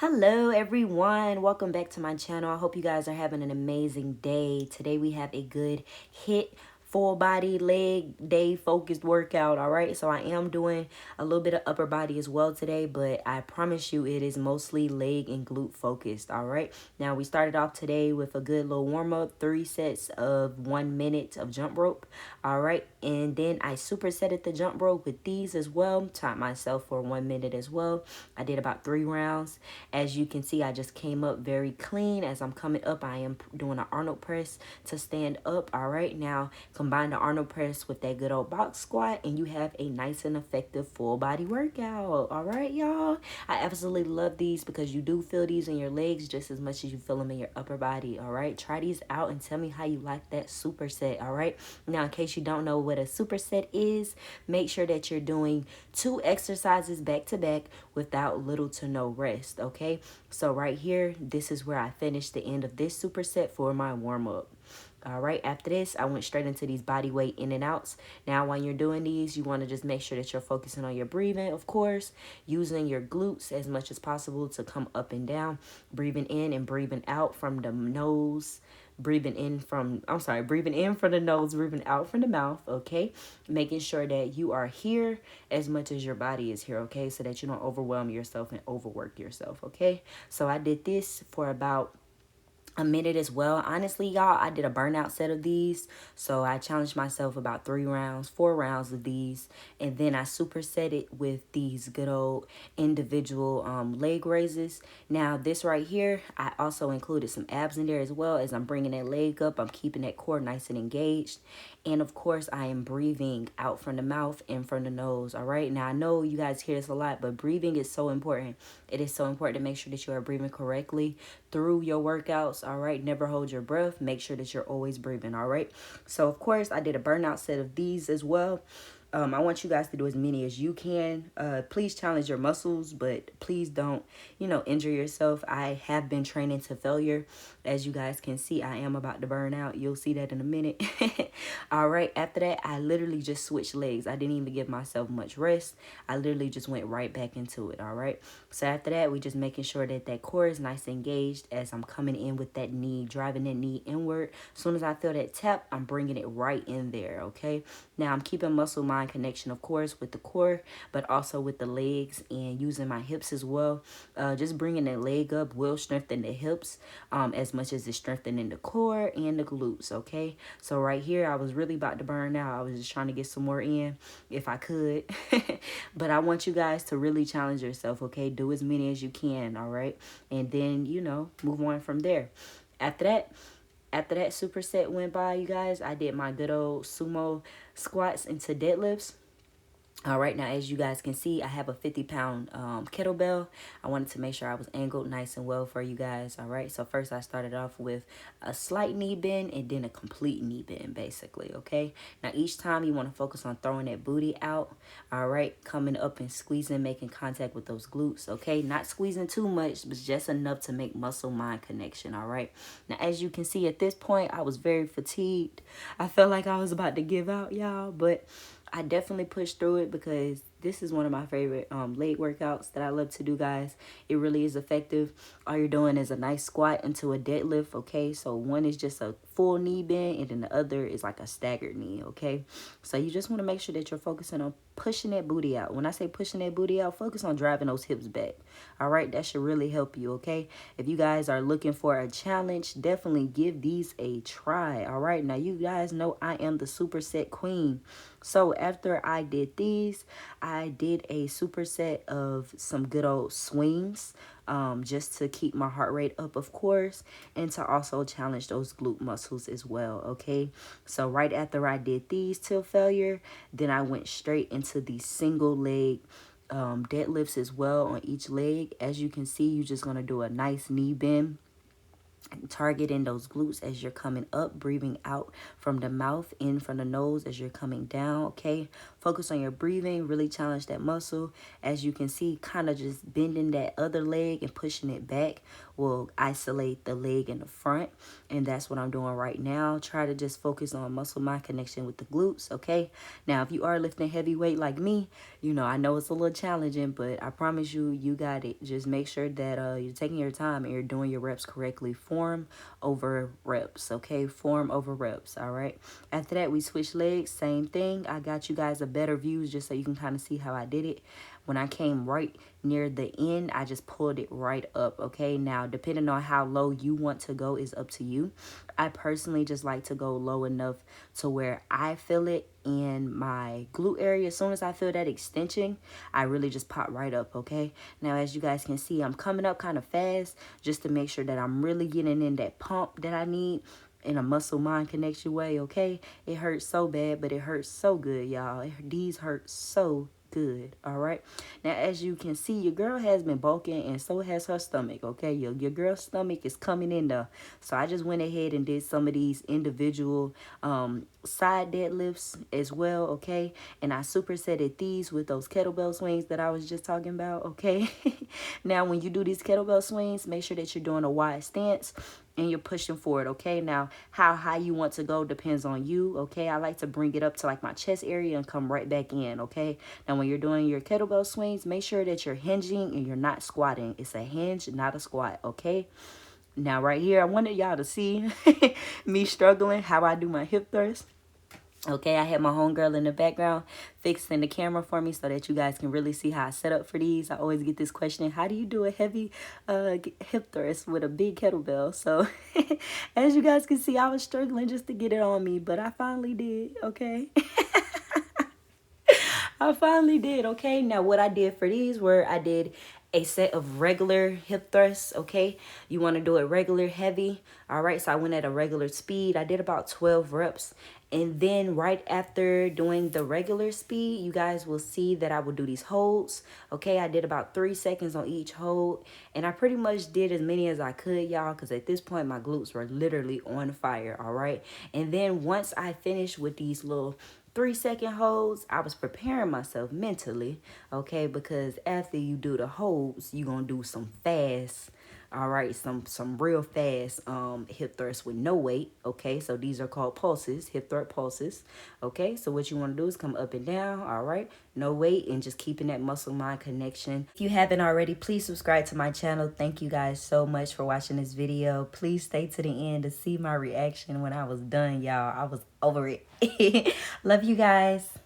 Hello everyone, welcome back to my channel. I hope you guys are having an amazing day. Today we have a good hit full body leg day focused workout. All right, so I am doing a little bit of upper body as well today, but I promise you it is mostly leg and glute focused. All right, now we started off today with a good little warm-up, 3 sets of 1 minute of jump rope. All right, and then I supersetted the jump rope with these as well, taught myself for 1 minute as well. I did about 3 rounds. As you can see, I just came up very clean. As I'm coming up, I am doing an Arnold press to stand up. All right, now combine the Arnold press with that good old box squat and you have a nice and effective full body workout. All right, y'all. I absolutely love these because you do feel these in your legs just as much as you feel them in your upper body. All right, try these out and tell me how you like that superset. All right, now in case you don't know what a superset is, make sure that you're doing 2 exercises back to back without little to no rest. Okay, so right here, this is where I finished the end of this superset for my warm-up. All right, after this, I went straight into these body weight in and outs. Now, when you're doing these, you want to just make sure that you're focusing on your breathing, of course, using your glutes as much as possible to come up and down, breathing in and breathing out from the nose, breathing in from the nose, breathing out from the mouth, okay? Making sure that you are here as much as your body is here, okay? So that you don't overwhelm yourself and overwork yourself, okay? So I did this for about a minute as well. Honestly, y'all, I did a burnout set of these. So I challenged myself about 4 rounds of these. And then I superset it with these good old individual leg raises. Now, this right here, I also included some abs in there as well. As I'm bringing that leg up, I'm keeping that core nice and engaged. And of course, I am breathing out from the mouth and from the nose. All right. Now, I know you guys hear this a lot, but breathing is so important. It is so important to make sure that you are breathing correctly through your workouts. All right. Never hold your breath. Make sure that you're always breathing. All right. So, of course, I did a burnout set of these as well. I want you guys to do as many as you can. Please challenge your muscles, but please don't, injure yourself. I have been training to failure. As you guys can see, I am about to burn out. You'll see that in a minute. All right. After that, I literally just switched legs. I didn't even give myself much rest. I literally just went right back into it. All right. So after that, we just making sure that that core is nice and engaged as I'm coming in with that knee, driving that knee inward. As soon as I feel that tap, I'm bringing it right in there. Okay. Now I'm keeping muscle mind connection, of course, with the core, but also with the legs and using my hips as well. Just bringing that leg up will strengthen the hips as much as it's strengthening the core and the glutes, okay? So right here, I was really about to burn out. I was just trying to get some more in if I could. But I want you guys to really challenge yourself, okay? Do as many as you can, all right? And then, move on from there. After that superset went by, you guys, I did my good old sumo squats into deadlifts. All right, now as you guys can see, I have a 50-pound kettlebell. I wanted to make sure I was angled nice and well for you guys. All right, so first I started off with a slight knee bend and then a complete knee bend, basically, okay? Now each time you want to focus on throwing that booty out, all right? Coming up and squeezing, making contact with those glutes, okay? Not squeezing too much, but just enough to make muscle-mind connection, all right? Now as you can see at this point, I was very fatigued. I felt like I was about to give out, y'all, but I definitely pushed through it because this is one of my favorite leg workouts that I love to do, guys. It really is effective. All you're doing is a nice squat into a deadlift, okay? So one is just a full knee bend and then the other is like a staggered knee, okay? So you just want to make sure that you're focusing on pushing that booty out. When I say pushing that booty out, focus on driving those hips back, all right? That should really help you, okay? If you guys are looking for a challenge, definitely give these a try, all right? Now, you guys know I am the superset queen. So after I did these, I did a superset of some good old swings just to keep my heart rate up, of course, and to also challenge those glute muscles as well, okay? So right after I did these till failure, then I went straight into the single leg deadlifts as well on each leg. As you can see, you're just going to do a nice knee bend, targeting those glutes as you're coming up, breathing out from the mouth, in from the nose as you're coming down, okay? Focus on your breathing, really challenge that muscle. As you can see, kind of just bending that other leg and pushing it back will isolate the leg in the front. And that's what I'm doing right now. Try to just focus on muscle-mind connection with the glutes, okay? Now, if you are lifting heavy weight like me, you know, I know it's a little challenging, but I promise you, you got it. Just make sure that you're taking your time and you're doing your reps correctly. Form over reps, okay? Form over reps, all right? After that, we switch legs, same thing. I got you guys a better view just so you can kind of see how I did it. When I came right near the end, I just pulled it right up, okay? Now, depending on how low you want to go is up to you. I personally just like to go low enough to where I feel it in my glute area. As soon as I feel that extension, I really just pop right up, okay? Now, as you guys can see, I'm coming up kind of fast just to make sure that I'm really getting in that pump that I need in a muscle-mind connection way, okay? It hurts so bad, but it hurts so good, y'all. These hurt so good, all right? Now, as you can see, your girl has been bulking, and so has her stomach, okay? Your girl's stomach is coming in there. So I just went ahead and did some of these individual side deadlifts as well, okay? And I supersetted these with those kettlebell swings that I was just talking about, okay? Now, when you do these kettlebell swings, make sure that you're doing a wide stance and you're pushing forward, okay? Now, how high you want to go depends on you, okay? I like to bring it up to like my chest area and come right back in, okay? Now, when you're doing your kettlebell swings, make sure that you're hinging and you're not squatting. It's a hinge, not a squat, okay? Now, right here, I wanted y'all to see me struggling, how I do my hip thrust. Okay, I had my homegirl in the background fixing the camera for me so that you guys can really see how I set up for these. I always get this question, how do you do a heavy hip thrust with a big kettlebell? So as you guys can see, I was struggling just to get it on me, but I finally did, okay? I finally did, okay? Now, what I did for these were I did a set of regular hip thrusts, okay? You want to do it regular, heavy, all right? So I went at a regular speed. I did about 12 reps. And then right after doing the regular speed, you guys will see that I will do these holds, okay? I did about 3 seconds on each hold. And I pretty much did as many as I could, y'all, because at this point, my glutes were literally on fire, all right? And then once I finished with these little 3-second holds, I was preparing myself mentally, okay, because after you do the holds, you're gonna do some fast, all right, some real fast hip thrusts with no weight, okay? So these are called pulses, hip thrust pulses, okay? So what you want to do is come up and down, all right, no weight, and just keeping that muscle mind connection. If you haven't already, please subscribe to my channel. Thank you guys so much for watching this video. Please stay to the end to see my reaction when I was done, y'all. I was over it. Love you guys.